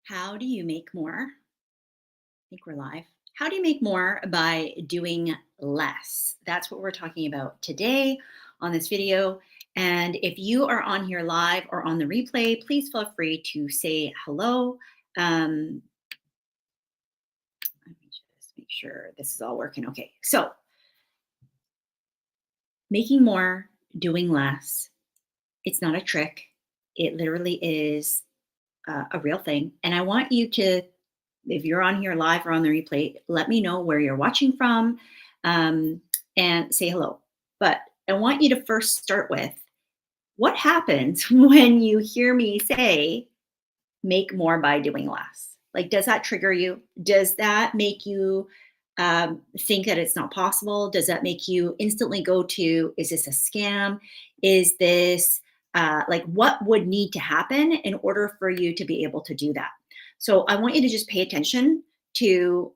How do you make more? I think we're live. How do you make more by doing less? That's what we're talking about today on this video. And if you are on here live or on the replay, please feel free to say hello. Um, Let me just make sure this is all working. Okay. So, making more, doing less, it's not a trick. It literally is a real thing. And I want you to, if you're on here live or on the replay, let me know where you're watching from um, and say hello. But I want you to first start with what happens when you hear me say make more by doing less? Like, does that trigger you? Does that make you think that it's not possible? Does that make you instantly go to, is this a scam? Is this like what would need to happen in order for you to be able to do that? So I want you to just pay attention to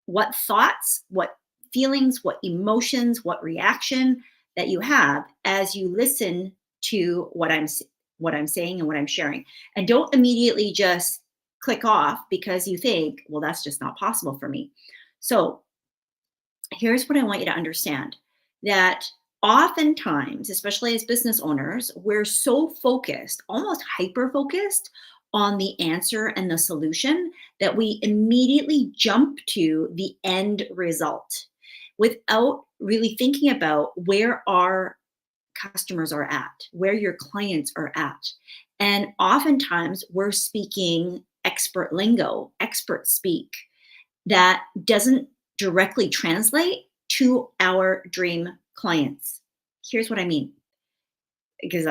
what thoughts, what feelings, what emotions, what reaction that you have as you listen to what I'm saying and what I'm sharing. And don't immediately just click off because you think, well, that's just not possible for me. So here's what I want you to understand, that oftentimes, especially as business owners, we're so focused, almost hyper focused on the answer and the solution that we immediately jump to the end result without really thinking about where our customers are at, where your clients are at. And oftentimes we're speaking expert lingo, expert speak that doesn't directly translate to our dream clients. Here's what I mean, because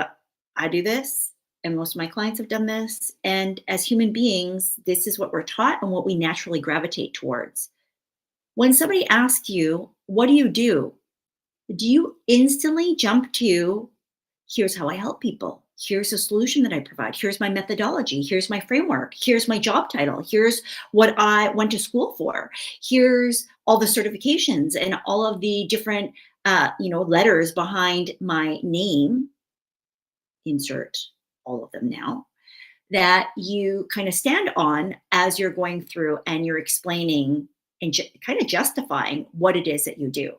I do this, and most of my clients have done this. And as human beings, this is what we're taught and what we naturally gravitate towards. When somebody asks you, what do you instantly jump to, here's how I help people? Here's a solution that I provide. Here's my methodology. Here's my framework. Here's my job title. Here's what I went to school for. Here's all the certifications and all of the different, letters behind my name. Insert all of them now that you kind of stand on as you're going through and you're explaining and kind of justifying what it is that you do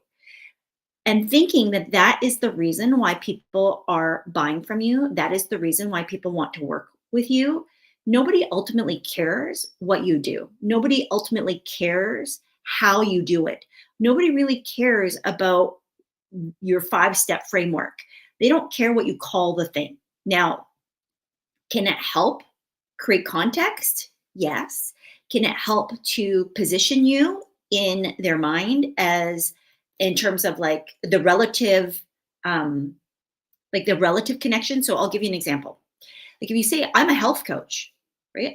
and thinking that that is the reason why people are buying from you. That is the reason why people want to work with you. Nobody ultimately cares what you do. Nobody ultimately cares how you do it. Nobody really cares about your 5-step framework. They don't care what you call the thing. Now, can it help create context? Yes. Can it help to position you in their mind as in terms of um like the relative connection? So I'll give you an example. Like if you say I'm a health coach, right?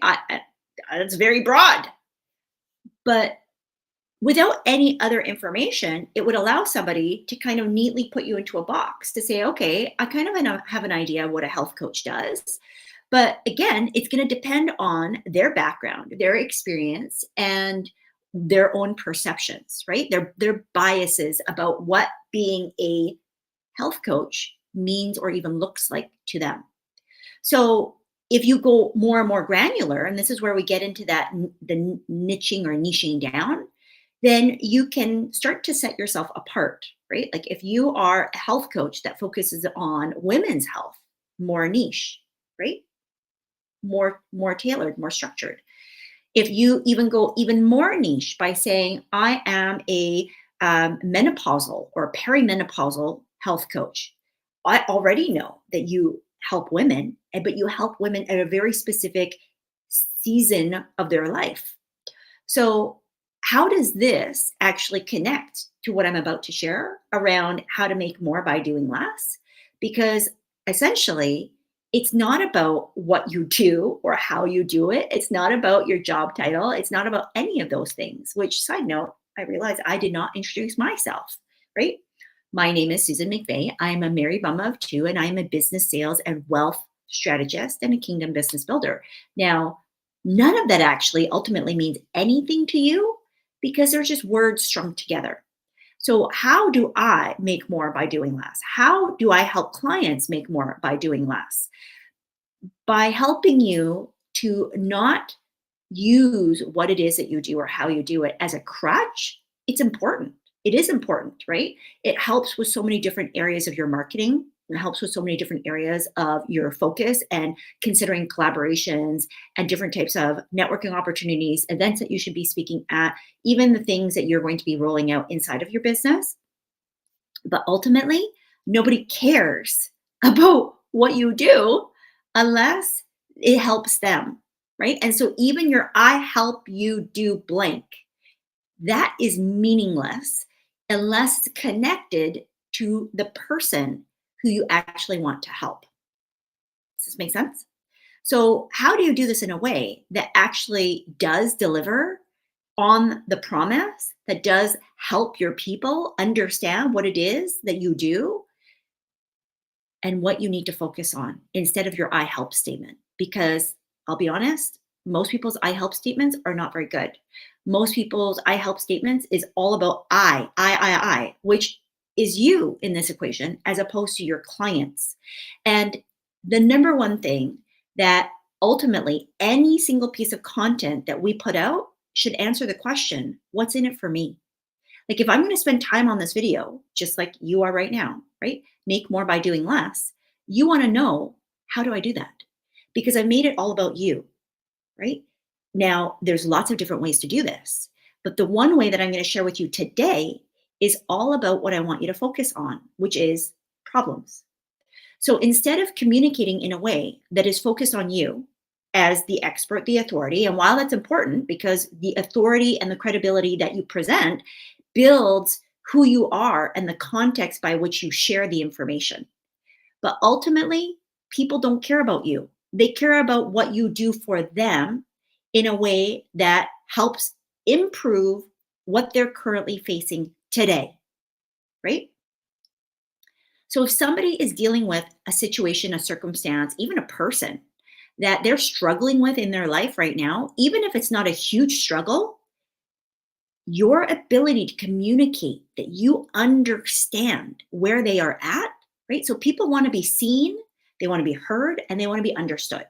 That's very broad, but without any other information, it would allow somebody to kind of neatly put you into a box to say, okay, I kind of have an idea of what a health coach does. But again, it's going to depend on their background, their experience, and their own perceptions, right? Their biases about what being a health coach means or even looks like to them. So if you go more and more granular, and this is where we get into the niching or niching down, then you can start to set yourself apart, right? Like if you are a health coach that focuses on women's health, more niche, right? More tailored, more structured. If you even go even more niche by saying, I am a menopausal or perimenopausal health coach, I already know that you help women, but you help women at a very specific season of their life. So, how does this actually connect to what I'm about to share around how to make more by doing less? Because essentially, it's not about what you do or how you do it. It's not about your job title. It's not about any of those things, which, side note, I realized I did not introduce myself, right? My name is Susan McVeigh. I'm a married mama of two, and I'm a business sales and wealth strategist and a kingdom business builder. Now, none of that actually ultimately means anything to you because they're just words strung together. So, how do I make more by doing less? How do I help clients make more by doing less? By helping you to not use what it is that you do or how you do it as a crutch, it's important. It is important, right? It helps with so many different areas of your marketing. It helps with so many different areas of your focus and considering collaborations and different types of networking opportunities, events that you should be speaking at, even the things that you're going to be rolling out inside of your business. But ultimately, nobody cares about what you do unless it helps them, right? And so even your I help you do blank, that is meaningless unless it's connected to the person who you actually want to help. Does this make sense? So, how do you do this in a way that actually does deliver on the promise, that does help your people understand what it is that you do and what you need to focus on instead of your I help statement? Because I'll be honest, most people's I help statements are not very good. Most people's I help statements is all about which is you in this equation as opposed to your clients. And the number one thing that ultimately any single piece of content that we put out should answer the question, what's in it for me? Like if I'm going to spend time on this video, just like you are right now, right? Make more by doing less. You want to know, how do I do that? Because I made it all about you, right? Now, there's lots of different ways to do this, but the one way that I'm going to share with you today is all about what I want you to focus on, which is problems. So instead of communicating in a way that is focused on you as the expert, the authority, and while that's important because the authority and the credibility that you present builds who you are and the context by which you share the information. But ultimately, people don't care about you. They care about what you do for them in a way that helps improve what they're currently facing today, right? So if somebody is dealing with a situation, a circumstance, even a person that they're struggling with in their life right now, even if it's not a huge struggle, your ability to communicate that you understand where they are at, right? So people want to be seen, they want to be heard, and they want to be understood.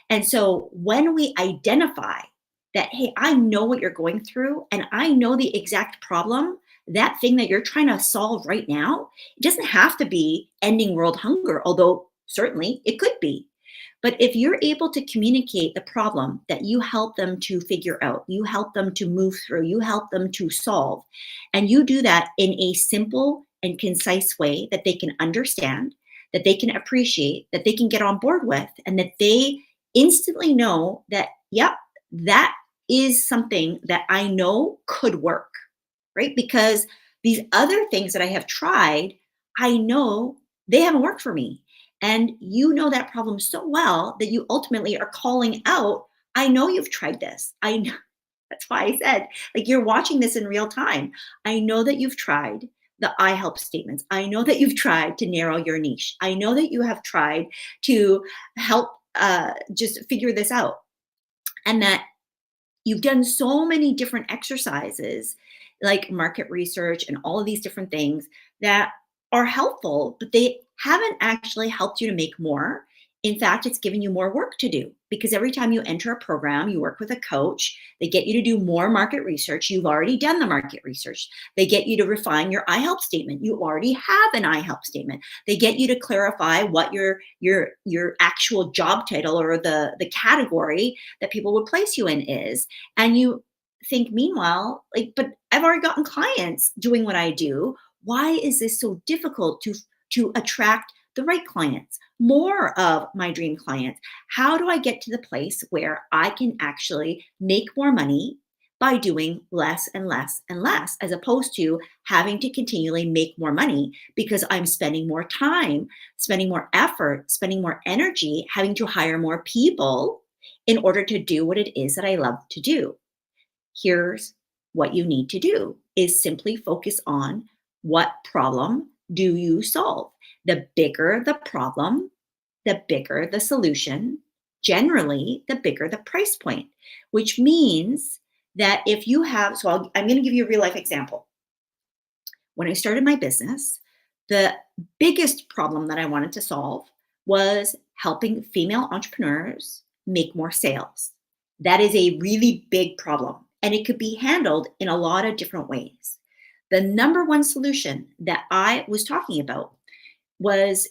And so when we identify that, hey, I know what you're going through and I know the exact problem, that thing that you're trying to solve right now, it doesn't have to be ending world hunger, although certainly it could be. But if you're able to communicate the problem that you help them to figure out, you help them to move through, you help them to solve, and you do that in a simple and concise way that they can understand, that they can appreciate, that they can get on board with, and that they instantly know that, yep, that is something that I know could work, right? Because these other things that I have tried, I know they haven't worked for me. And you know that problem so well that you ultimately are calling out, I know you've tried this. I know. That's why I said, like, you're watching this in real time. I know that you've tried the I help statements. I know that you've tried to narrow your niche. I know that you have tried to help just figure this out. And that you've done so many different exercises like market research and all of these different things that are helpful, but they haven't actually helped you to make more. In fact, it's giving you more work to do because every time you enter a program, you work with a coach, they get you to do more market research. You've already done the market research. They get you to refine your I help statement. You already have an I help statement. They get you to clarify what your actual job title or the category that people would place you in is. And you think, meanwhile, like, but I've already gotten clients doing what I do. Why is this so difficult to attract the right clients, more of my dream clients? How do I get to the place where I can actually make more money by doing less and less and less, as opposed to having to continually make more money because I'm spending more time, spending more effort, spending more energy, having to hire more people in order to do what it is that I love to do? Here's what you need to do is simply focus on, what problem do you solve? The bigger the problem, the bigger the solution, generally the bigger the price point, which means that if you have, I'm going to give you a real life example. When I started my business, the biggest problem that I wanted to solve was helping female entrepreneurs make more sales. That is a really big problem, and it could be handled in a lot of different ways. The number one solution that I was talking about was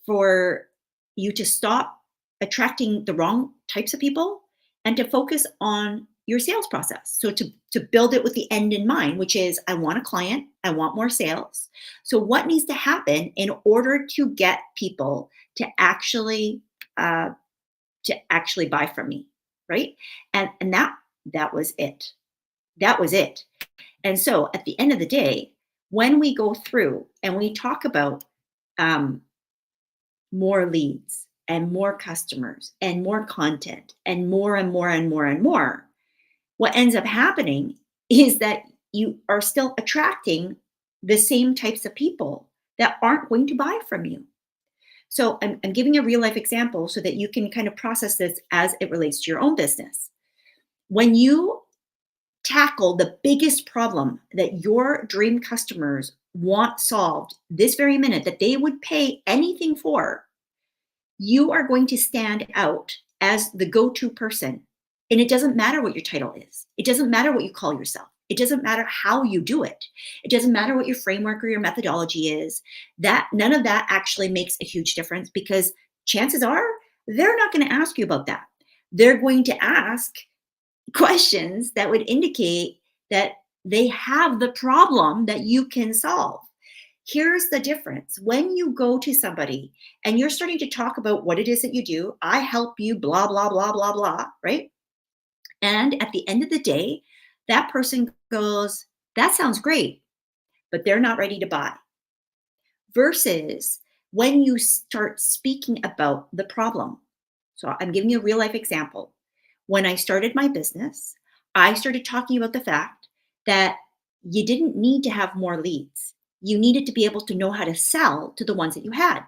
for you to stop attracting the wrong types of people and to focus on your sales process. So to build it with the end in mind, which is I want a client, I want more sales. So what needs to happen in order to get people uh, to actually buy from me, right? And that was it. That was it. And so at the end of the day, when we go through and we talk about um, more leads and more customers and more content and more and more and more and more, what ends up happening is that you are still attracting the same types of people that aren't going to buy from you. So I'm giving a real life example so that you can kind of process this as it relates to your own business. When you tackle the biggest problem that your dream customers want solved this very minute, that they would pay anything for, you are going to stand out as the go to person. And it doesn't matter what your title is, it doesn't matter what you call yourself, it doesn't matter how you do it, it doesn't matter what your framework or your methodology is. That none of that actually makes a huge difference because chances are they're not going to ask you about that. They're going to ask questions that would indicate that they have the problem that you can solve. Here's the difference. When you go to somebody and you're starting to talk about what it is that you do, I help you, blah, blah, blah, blah, blah, right? And at the end of the day, that person goes, that sounds great, but they're not ready to buy. Versus when you start speaking about the problem. So I'm giving you a real life example. When I started my business, I started talking about the fact that you didn't need to have more leads. You needed to be able to know how to sell to the ones that you had.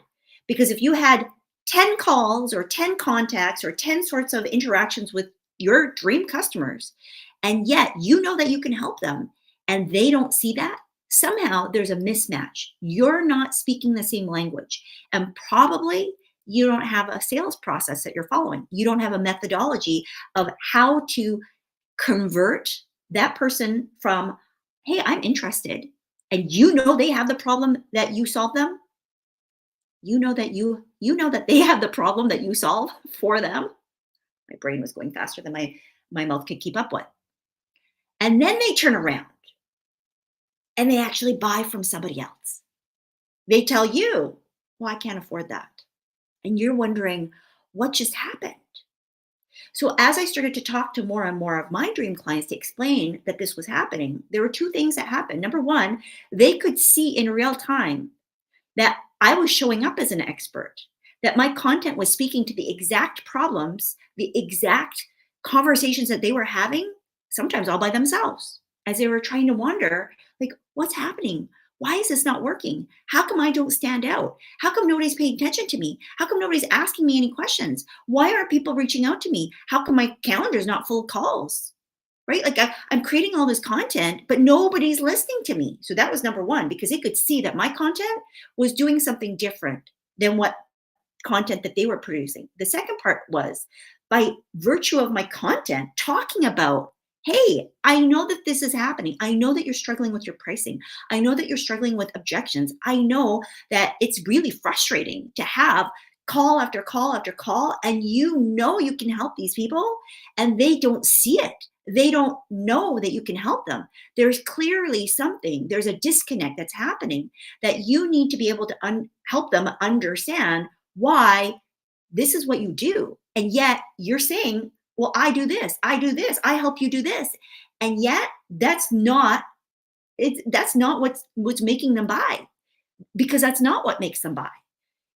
Because if you had 10 calls or 10 contacts or 10 sorts of interactions with your dream customers, and yet you know that you can help them and they don't see that, somehow there's a mismatch. You're not speaking the same language. And probably you don't have a sales process that you're following. You don't have a methodology of how to convert that person from, hey, I'm interested, and you know they have the problem that you solve them. You know that they have the problem that you solve for them. My brain was going faster than my mouth could keep up with. And then they turn around and they actually buy from somebody else. They tell you, well, I can't afford that. And you're wondering, what just happened? So, as I started to talk to more and more of my dream clients to explain that this was happening, there were two things that happened. Number one, they could see in real time that I was showing up as an expert, that my content was speaking to the exact problems, the exact conversations that they were having, sometimes all by themselves, as they were trying to wonder, like, what's happening? Why is this not working? How come I don't stand out? How come nobody's paying attention to me? How come nobody's asking me any questions? Why aren't people reaching out to me? How come my calendar is not full of calls? Right? Like I'm creating all this content, but nobody's listening to me. So that was number one, because they could see that my content was doing something different than what content that they were producing. The second part was by virtue of my content talking about, hey, I know that this is happening. I know that you're struggling with your pricing. I know that you're struggling with objections. I know that it's really frustrating to have call after call after call, and you know you can help these people and they don't see it. They don't know that you can help them. There's clearly something, there's a disconnect that's happening that you need to be able to help them understand why this is what you do. And yet you're saying, well, I do this, I help you do this. And yet that's not what's making them buy, because that's not what makes them buy.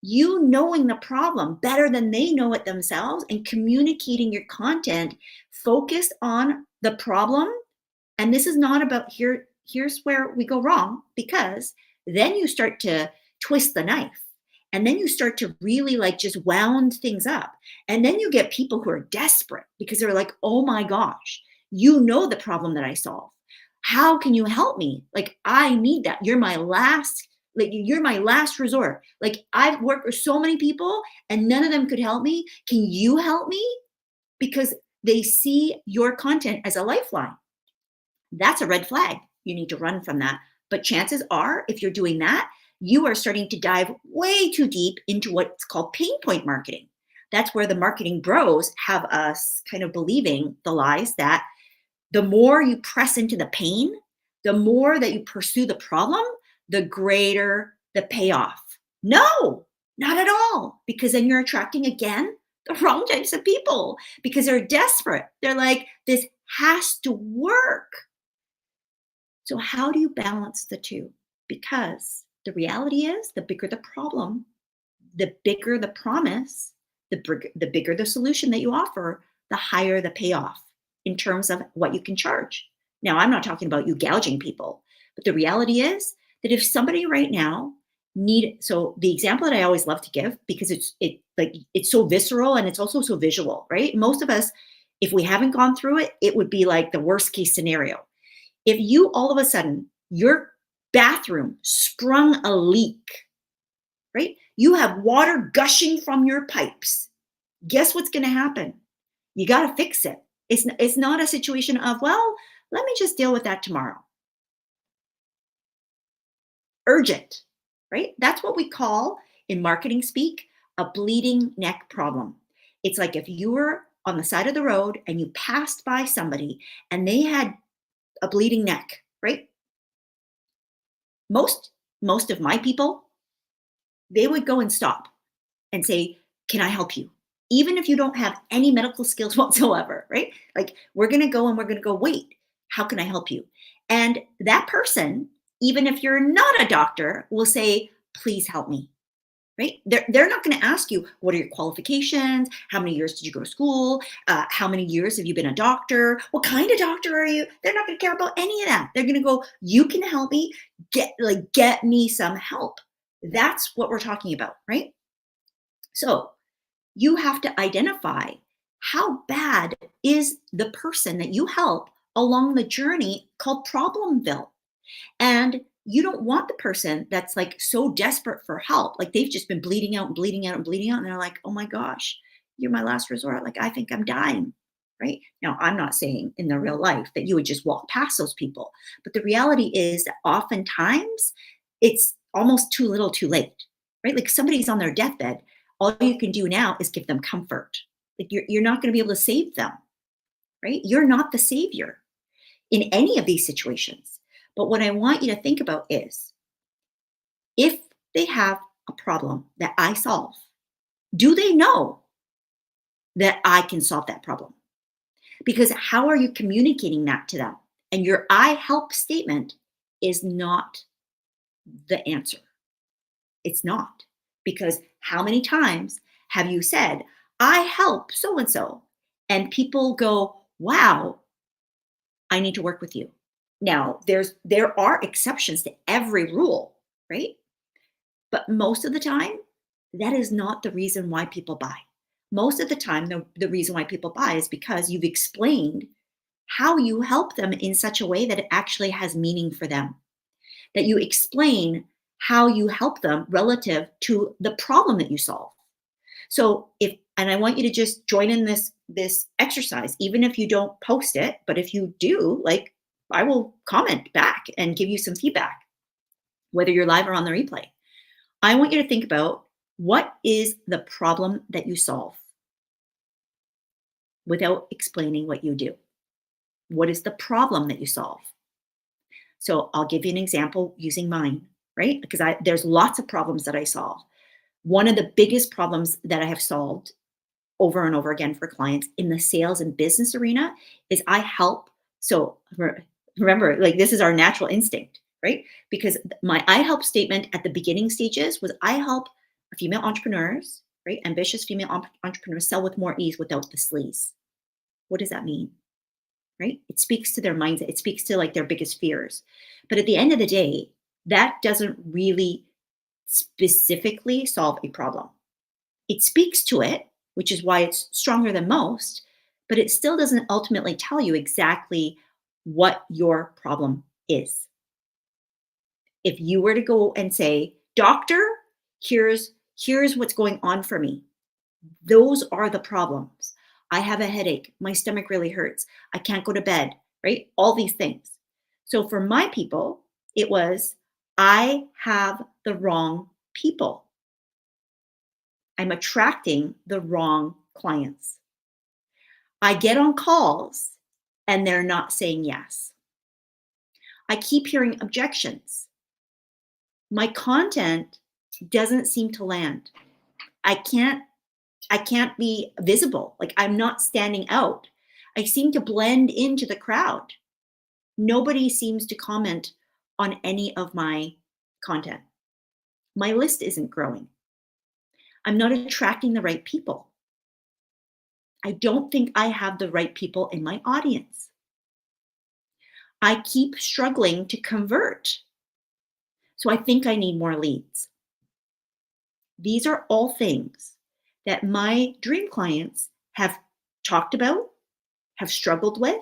You knowing the problem better than they know it themselves and communicating your content focused on the problem. And this is not about here's where we go wrong, because then you start to twist the knife. And then you start to really like just wound things up. And then you get people who are desperate because they're like, oh my gosh, you know the problem that I solve. How can you help me? Like, I need that. You're my last resort. Like, I've worked with so many people and none of them could help me. Can you help me? Because They see your content as a lifeline. That's a red flag. You need to run from that. But chances are, if you're doing that, you are starting to dive way too deep into what's called pain point marketing. That's where the marketing bros have us kind of believing the lies that the more you press into the pain, the more that you pursue the problem, the greater the payoff. No, not at all. Because then you're attracting again the wrong types of people because they're desperate. They're like, this has to work. So, how do you balance the two? Because the reality is, the bigger the problem, the bigger the promise, the bigger the solution that you offer, the higher the payoff in terms of what you can charge. Now, I'm not talking about you gouging people, but the reality is that if somebody right now so the example that I always love to give because it's so visceral and it's also so visual, right? Most of us, if we haven't gone through it, it would be like the worst case scenario. If you all of a sudden, your bathroom sprung a leak, right? You have water gushing from your pipes. Guess what's going to happen? You got to fix it. It's not a situation of, well, let me just deal with that tomorrow. Urgent, right? That's what we call in marketing speak a bleeding neck problem. It's like if you were on the side of the road and you passed by somebody and they had a bleeding neck, right? Most of my people, they would go and stop and say, "Can I help you?" Even if you don't have any medical skills whatsoever, right? Like we're going to go and we're going to go, "Wait, how can I help you?" And that person, even if you're not a doctor, will say, "Please help me." Right? They're not going to ask you, what are your qualifications? How many years did you go to school? How many years have you been a doctor? What kind of doctor are you? They're not going to care about any of that. They're going to go, you can help me, get me some help. That's what we're talking about, right? So you have to identify how bad is the person that you help along the journey called Problemville. And you don't want the person that's like so desperate for help, like they've just been bleeding out and bleeding out and bleeding out. And they're like, oh my gosh, you're my last resort. Like, I think I'm dying. Right now, I'm not saying in the real life that you would just walk past those people. But the reality is that oftentimes it's almost too little too late, right? Like somebody's on their deathbed. All you can do now is give them comfort. Like you're not going to be able to save them, right? You're not the savior in any of these situations. But what I want you to think about is if they have a problem that I solve, do they know that I can solve that problem? Because how are you communicating that to them? And your I help statement is not the answer. It's not. Because how many times have you said, I help so and so? And people go, wow, I need to work with you. Now, there are exceptions to every rule, right? But most of the time, that is not the reason why people buy. Most of the time, the reason why people buy is because you've explained how you help them in such a way that it actually has meaning for them. That you explain how you help them relative to the problem that you solve. So and I want you to just join in this exercise, even if you don't post it, but if you do, like I will comment back and give you some feedback, whether you're live or on the replay. I want you to think about what is the problem that you solve without explaining what you do. What is the problem that you solve? So I'll give you an example using mine, right? Because there's lots of problems that I solve. One of the biggest problems that I have solved over and over again for clients in the sales and business arena is I help. So remember, like this is our natural instinct, right? Because my I help statement at the beginning stages was I help female entrepreneurs, right? Ambitious female entrepreneurs sell with more ease without the sleaze. What does that mean? Right? It speaks to their mindset. It speaks to like their biggest fears. But at the end of the day, that doesn't really specifically solve a problem. It speaks to it, which is why it's stronger than most, but it still doesn't ultimately tell you exactly what your problem is. If you were to go and say, doctor, here's what's going on for me. Those are the problems. I have a headache. My stomach really hurts. I can't go to bed, right? All these things. So for my people, it was, I have the wrong people. I'm attracting the wrong clients. I get on calls and they're not saying yes. I keep hearing objections. My content doesn't seem to land. I can't I can't be visible. Like I'm not standing out. I seem to blend into the crowd. Nobody seems to comment on any of my content. My list isn't growing. I'm not attracting the right people. I don't think I have the right people in my audience. I keep struggling to convert. So I think I need more leads. These are all things that my dream clients have talked about, have struggled with,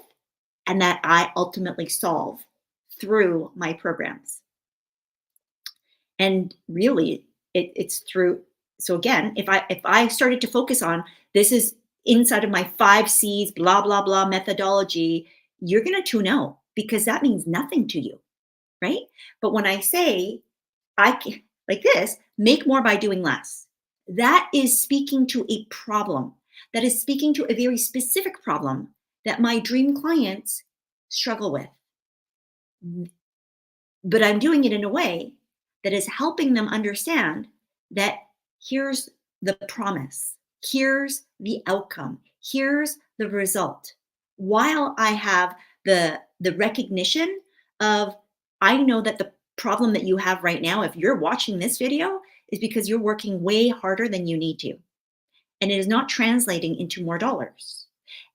and that I ultimately solve through my programs. And really, it's through. So again, if I started to focus on this is inside of my 5 C's, blah blah blah methodology, you're gonna tune out because that means nothing to you, right? But when I say I can, like this, make more by doing less. That is speaking to a problem. That is speaking to a very specific problem that my dream clients struggle with. But I'm doing it in a way that is helping them understand that here's the promise, here's the outcome, here's the result. While I have the recognition of, I know that the problem that you have right now, if you're watching this video, is because you're working way harder than you need to. And it is not translating into more dollars.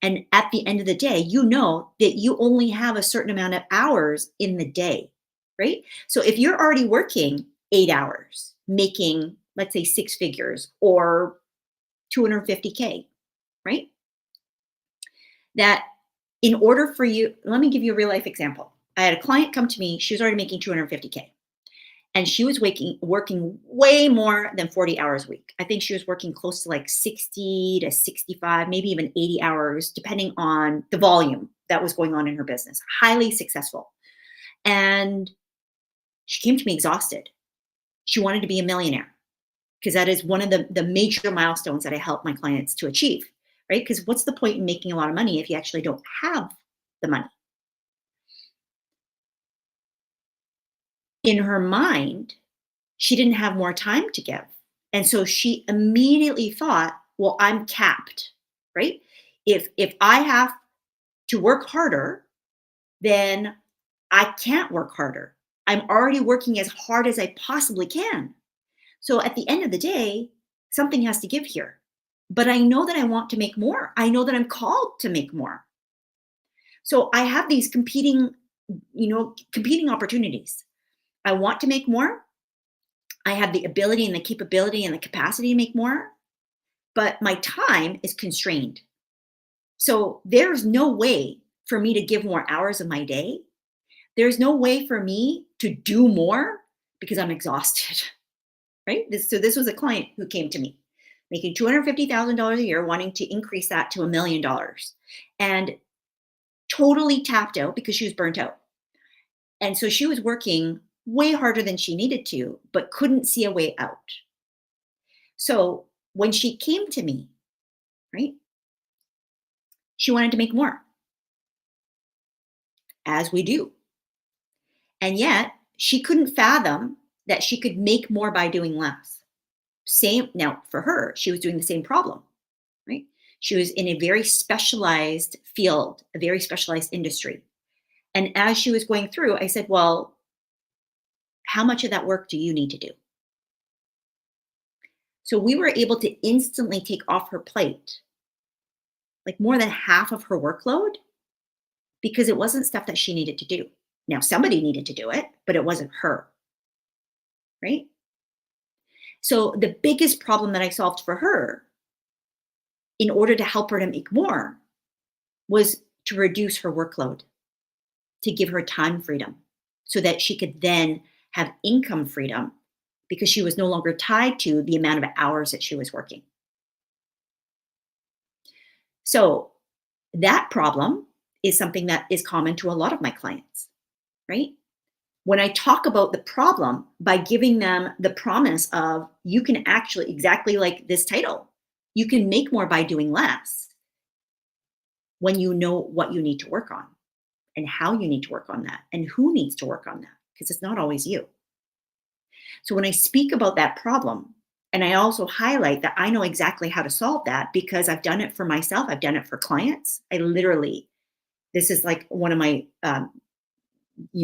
And at the end of the day, you know that you only have a certain amount of hours in the day, right? So if you're already working 8 hours, making, let's say, 6 figures or 250K, right? That in order for you, let me give you a real life example. I had a client come to me, she was already making 250K. And she was working way more than 40 hours a week. I think she was working close to like 60 to 65, maybe even 80 hours, depending on the volume that was going on in her business. Highly successful. And she came to me exhausted. She wanted to be a millionaire because that is one of the major milestones that I help my clients to achieve, right? Because what's the point in making a lot of money if you actually don't have the money? In her mind, she didn't have more time to give. And so she immediately thought, well, I'm capped, right? If I have to work harder, then I can't work harder. I'm already working as hard as I possibly can. So at the end of the day, something has to give here. But I know that I want to make more. I know that I'm called to make more. So I have these competing opportunities. I want to make more. I have the ability and the capability and the capacity to make more, but my time is constrained. So there's no way for me to give more hours of my day. There's no way for me to do more because I'm exhausted, right? So this was a client who came to me making $250,000 a year, wanting to increase that to $1 million and totally tapped out because she was burnt out. And so she was working way harder than she needed to, but couldn't see a way out. So when she came to me, right, she wanted to make more, as we do. And yet she couldn't fathom that she could make more by doing less. Same now for her, she was doing the same problem, right? She was in a very specialized field, a very specialized industry. And as she was going through, I said, well, how much of that work do you need to do? So we were able to instantly take off her plate, like more than half of her workload, because it wasn't stuff that she needed to do. Now, somebody needed to do it, but it wasn't her, right? So the biggest problem that I solved for her in order to help her to make more was to reduce her workload, to give her time freedom so that she could then have income freedom because she was no longer tied to the amount of hours that she was working. So that problem is something that is common to a lot of my clients, right? When I talk about the problem by giving them the promise of you can actually, exactly like this title, you can make more by doing less when you know what you need to work on and how you need to work on that and who needs to work on that, because it's not always you. So when I speak about that problem, and I also highlight that I know exactly how to solve that because I've done it for myself, I've done it for clients. I literally, this is like one of my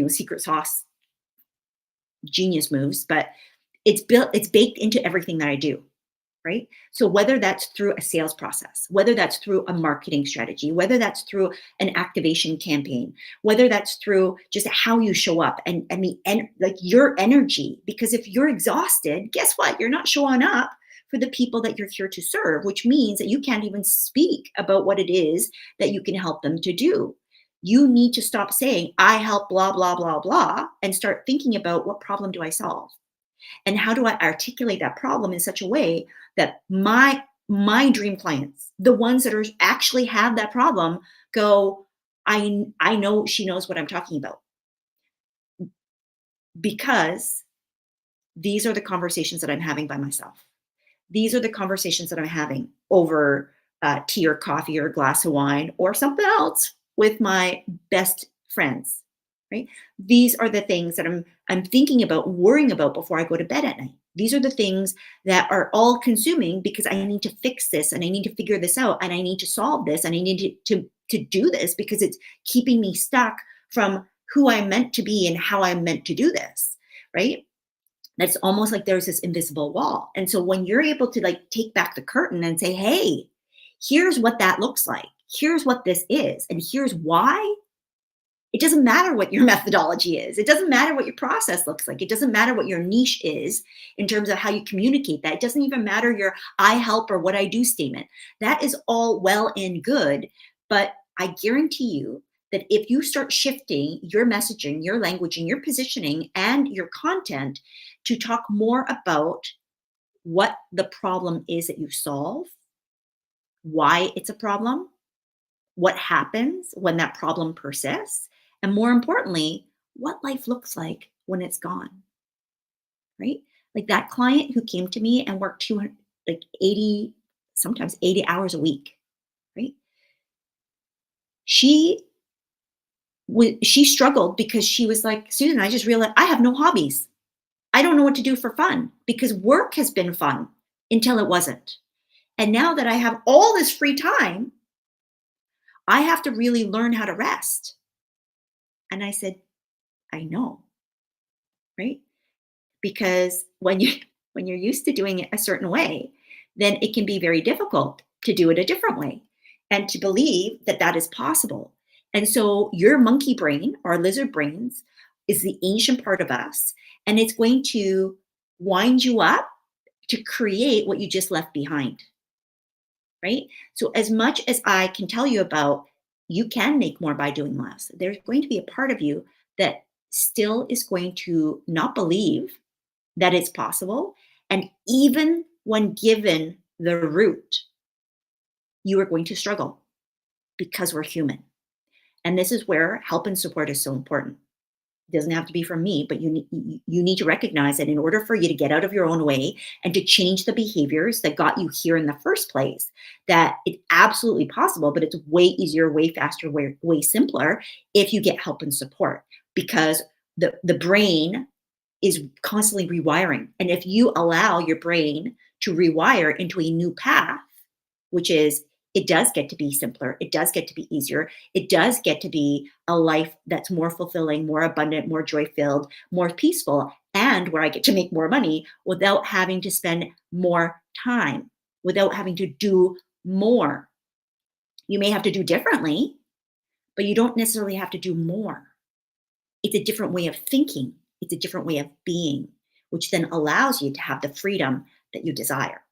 secret sauce genius moves, but it's baked into everything that I do, right? So whether that's through a sales process, whether that's through a marketing strategy, whether that's through an activation campaign, whether that's through just how you show up and like your energy, because if you're exhausted, guess what? You're not showing up for the people that you're here to serve, which means that you can't even speak about what it is that you can help them to do. You need to stop saying, I help blah, blah, blah, blah, and start thinking about what problem do I solve? And how do I articulate that problem in such a way that my dream clients, the ones that are actually have that problem, go, I know she knows what I'm talking about, because these are the conversations that I'm having by myself. These are the conversations that I'm having over tea or coffee or a glass of wine or something else with my best friends, right? These are the things that I'm thinking about, worrying about before I go to bed at night. These are the things that are all consuming because I need to fix this and I need to figure this out and I need to solve this and I need to do this because it's keeping me stuck from who I'm meant to be and how I'm meant to do this, right? That's almost like there's this invisible wall. And so when you're able to like take back the curtain and say, hey, here's what that looks like. Here's what this is. And here's why. It doesn't matter what your methodology is. It doesn't matter what your process looks like. It doesn't matter what your niche is in terms of how you communicate that. It doesn't even matter your I help or what I do statement. That is all well and good. But I guarantee you that if you start shifting your messaging, your language, and your positioning and your content to talk more about what the problem is that you solve, why it's a problem, what happens when that problem persists, and more importantly, what life looks like when it's gone, right? Like that client who came to me and worked 200, like 80, sometimes 80 hours a week, right? She she struggled because she was like, Susan, I just realized I have no hobbies. I don't know what to do for fun because work has been fun until it wasn't. And now that I have all this free time, I have to really learn how to rest. And I said, I know, right? Because when you when you're used to doing it a certain way, then it can be very difficult to do it a different way and to believe that that is possible. And so your monkey brain or lizard brains is the ancient part of us, and it's going to wind you up to create what you just left behind, right? So as much as I can tell you about you can make more by doing less, there's going to be a part of you that still is going to not believe that it's possible. And even when given the route, you are going to struggle because we're human. And this is where help and support is so important. It doesn't have to be from me, but you need to recognize that in order for you to get out of your own way and to change the behaviors that got you here in the first place, that it's absolutely possible, but it's way easier, way faster, way simpler if you get help and support, because the brain is constantly rewiring. And if you allow your brain to rewire into a new path, which is it does get to be simpler, it does get to be easier, it does get to be a life that's more fulfilling, more abundant, more joy filled, more peaceful, and where I get to make more money without having to spend more time, without having to do more. You may have to do differently, but you don't necessarily have to do more. It's a different way of thinking. It's a different way of being, which then allows you to have the freedom that you desire,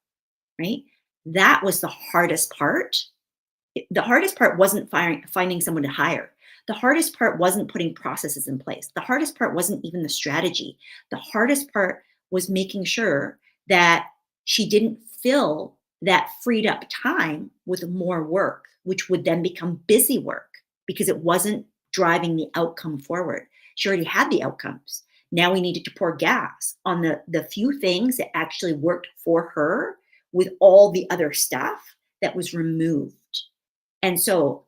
right? That was the hardest part. The hardest part wasn't finding someone to hire. The hardest part wasn't putting processes in place. The hardest part wasn't even the strategy. The hardest part was making sure that she didn't feel that freed up time with more work, which would then become busy work because it wasn't driving the outcome forward. She already had the outcomes. Now we needed to pour gas on the few things that actually worked for her with all the other stuff that was removed. And so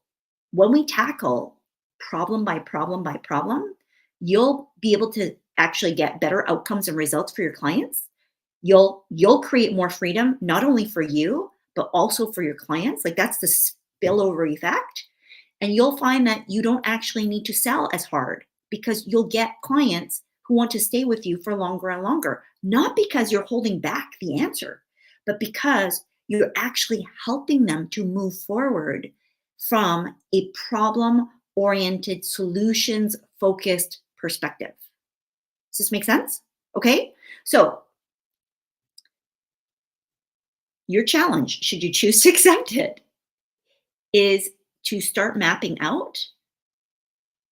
when we tackle problem by problem by problem, you'll be able to actually get better outcomes and results for your clients. You'll create more freedom, not only for you, but also for your clients. Like that's the spillover effect. And you'll find that you don't actually need to sell as hard because you'll get clients who want to stay with you for longer and longer, not because you're holding back the answer, but because you're actually helping them to move forward from a problem oriented, solutions focused perspective. Does this make sense? Okay. So, your challenge, should you choose to accept it, is to start mapping out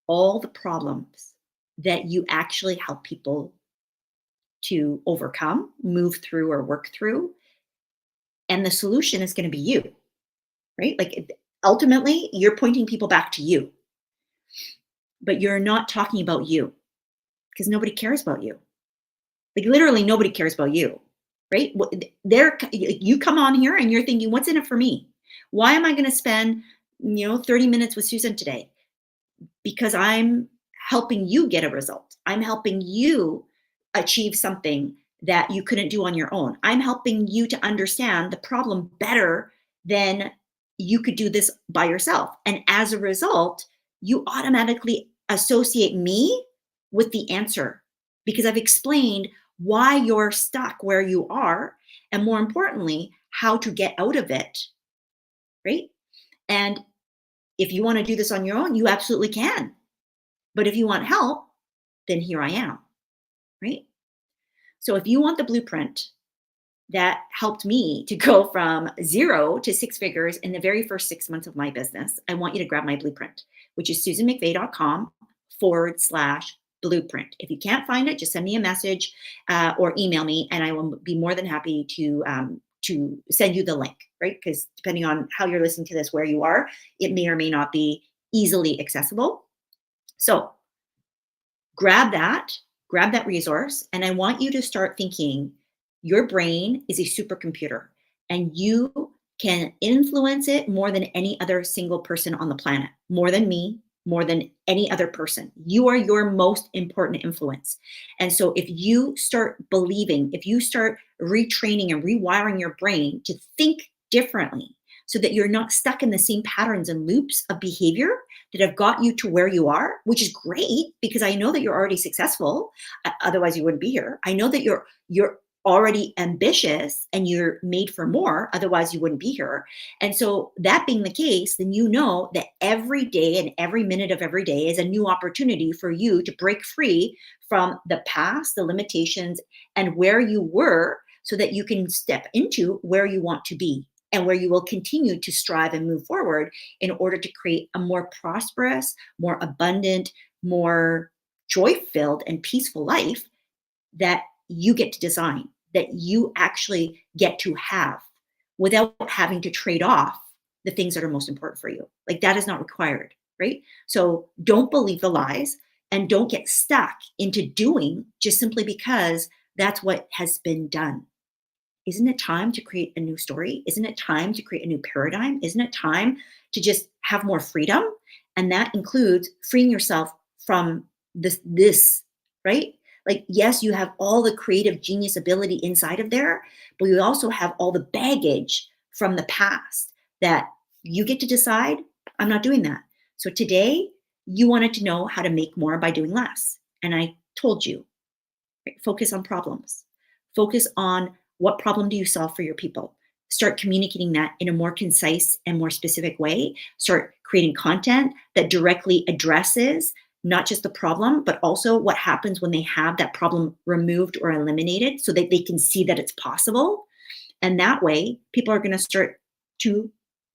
all the problems that you actually help people to overcome, move through, or work through. And the solution is going to be you, right? Ultimately, you're pointing people back to you, but you're not talking about you because nobody cares about you. Like literally, nobody cares about you, right? You come on here and you're thinking, what's in it for me? Why am I going to spend 30 minutes with Susan today? Because I'm helping you get a result. I'm helping you achieve something that you couldn't do on your own. I'm helping you to understand the problem better than you could do this by yourself. And as a result, you automatically associate me with the answer because I've explained why you're stuck where you are, and more importantly, how to get out of it, right? And if you want to do this on your own, you absolutely can. But if you want help, then here I am, right? So if you want the blueprint that helped me to go from 0 to 6 figures in the very first 6 months of my business, I want you to grab my blueprint, which is susanmcveigh.com/blueprint. If you can't find it, just send me a message or email me, and I will be more than happy to send you the link, right? Because depending on how you're listening to this, where you are, it may or may not be easily accessible. So grab that resource, and I want you to start thinking your brain is a supercomputer and you can influence it more than any other single person on the planet, more than me, more than any other person. You are your most important influence. And so if you start believing, if you start retraining and rewiring your brain to think differently so that you're not stuck in the same patterns and loops of behavior that have got you to where you are, which is great because I know that you're already successful. Otherwise you wouldn't be here. I know that you're already ambitious and you're made for more. Otherwise you wouldn't be here. And so that being the case, then you know that every day and every minute of every day is a new opportunity for you to break free from the past, the limitations, and where you were so that you can step into where you want to be and where you will continue to strive and move forward in order to create a more prosperous, more abundant, more joy-filled and peaceful life that you get to design, that you actually get to have without having to trade off the things that are most important for you. Like that is not required, right? So don't believe the lies and don't get stuck into doing just simply because that's what has been done. Isn't it time to create a new story? Isn't it time to create a new paradigm? Isn't it time to just have more freedom? And that includes freeing yourself from this, right? Like, yes, you have all the creative genius ability inside of there, but you also have all the baggage from the past that you get to decide, I'm not doing that. So today, you wanted to know how to make more by doing less. And I told you, right? Focus on problems. Focus on what problem do you solve for your people? Start communicating that in a more concise and more specific way. Start creating content that directly addresses not just the problem, but also what happens when they have that problem removed or eliminated so that they can see that it's possible. And that way, people are going to start to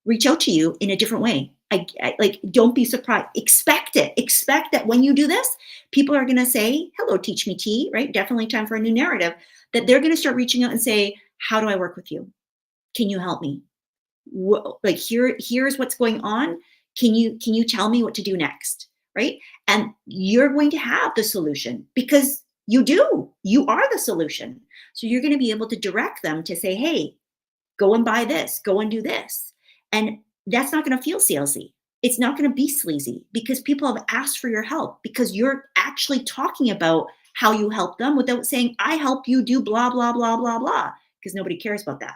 reach out to you in a different way. Like, don't be surprised. Expect it. Expect that when you do this, people are going to say, hello, Teach Me Tea, right? Definitely time for a new narrative, that they're going to start reaching out and say, how do I work with you? Can you help me? Like here's what's going on. Can you tell me what to do next? Right? And you're going to have the solution because you are the solution. So you're going to be able to direct them to say, hey, go and buy this, go and do this. And that's not going to feel salesy. It's not going to be sleazy because people have asked for your help because you're actually talking about how you help them without saying, I help you do blah, blah, blah, blah, blah, because nobody cares about that.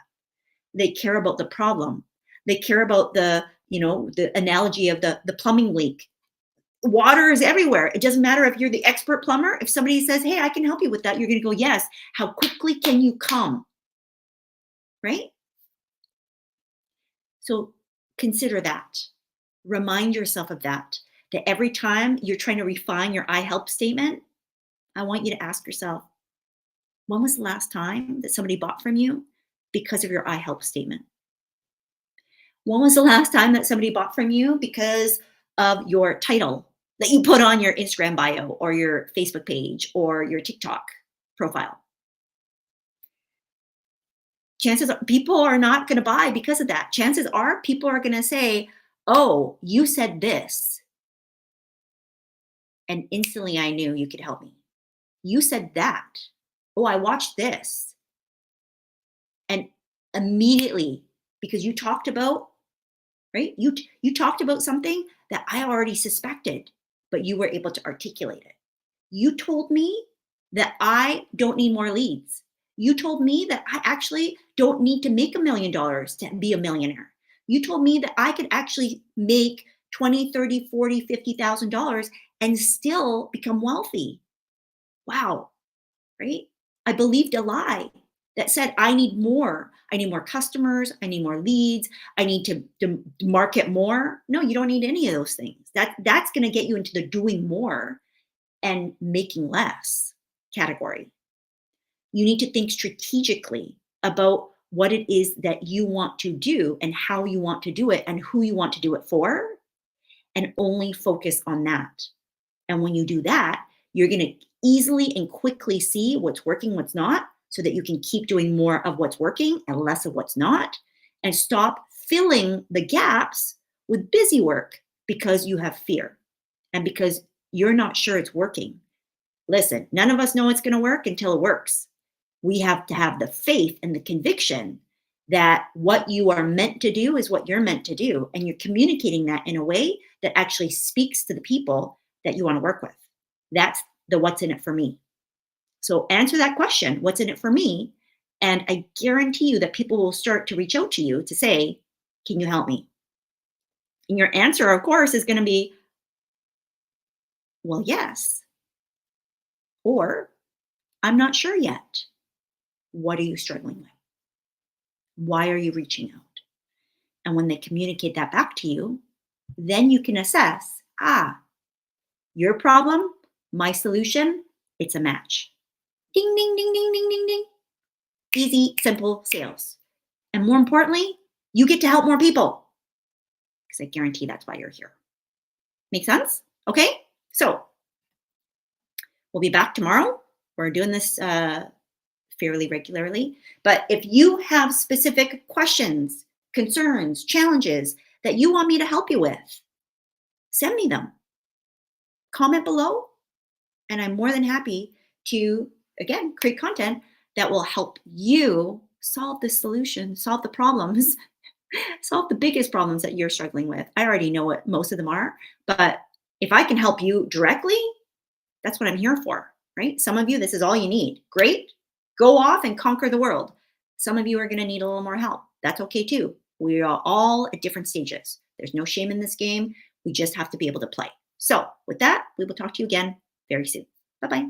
They care about the problem. They care about the analogy of the plumbing leak. Water is everywhere. It doesn't matter if you're the expert plumber. If somebody says, hey, I can help you with that, you're going to go, yes. How quickly can you come? Right? So consider that. Remind yourself of that. That every time you're trying to refine your I help statement, I want you to ask yourself, when was the last time that somebody bought from you because of your I help statement? When was the last time that somebody bought from you because of your title that you put on your Instagram bio or your Facebook page or your TikTok profile? Chances are people are not going to buy because of that. Chances are people are going to say, oh, you said this. And instantly I knew you could help me. You said that. Oh, I watched this. And immediately, because you talked about, right? You talked about something that I already suspected, but you were able to articulate it. You told me that I don't need more leads. You told me that I actually don't need to make $1 million to be a millionaire. You told me that I could actually make 20, 30, 40, $50,000 and still become wealthy. Wow, right? I believed a lie that said I need more. I need more customers. I need more leads. I need to market more. No, you don't need any of those things. That's going to get you into the doing more and making less category. You need to think strategically about what it is that you want to do and how you want to do it and who you want to do it for, and only focus on that. And when you do that, you're going to easily and quickly see what's working, what's not, so that you can keep doing more of what's working and less of what's not, and stop filling the gaps with busy work because you have fear and because you're not sure it's working. Listen, none of us know it's going to work until it works. We have to have the faith and the conviction that what you are meant to do is what you're meant to do. And you're communicating that in a way that actually speaks to the people that you want to work with. That's the what's in it for me. So answer that question, what's in it for me? And I guarantee you that people will start to reach out to you to say, can you help me? And your answer, of course, is going to be, well, yes. Or I'm not sure yet. What are you struggling with? Why are you reaching out? And when they communicate that back to you, then you can assess, your problem, my solution, it's a match. Ding, ding, ding, ding, ding, ding, ding. Easy, simple sales. And more importantly, you get to help more people because I guarantee that's why you're here. Make sense? Okay. So we'll be back tomorrow. We're doing this fairly regularly. But if you have specific questions, concerns, challenges that you want me to help you with, send me them. Comment below, and I'm more than happy to, again, create content that will help you solve the solution, solve the problems, solve the biggest problems that you're struggling with. I already know what most of them are, but if I can help you directly, that's what I'm here for, right? Some of you, this is all you need. Great. Go off and conquer the world. Some of you are going to need a little more help. That's okay too. We are all at different stages. There's no shame in this game. We just have to be able to play. So with that, we will talk to you again very soon. Bye-bye.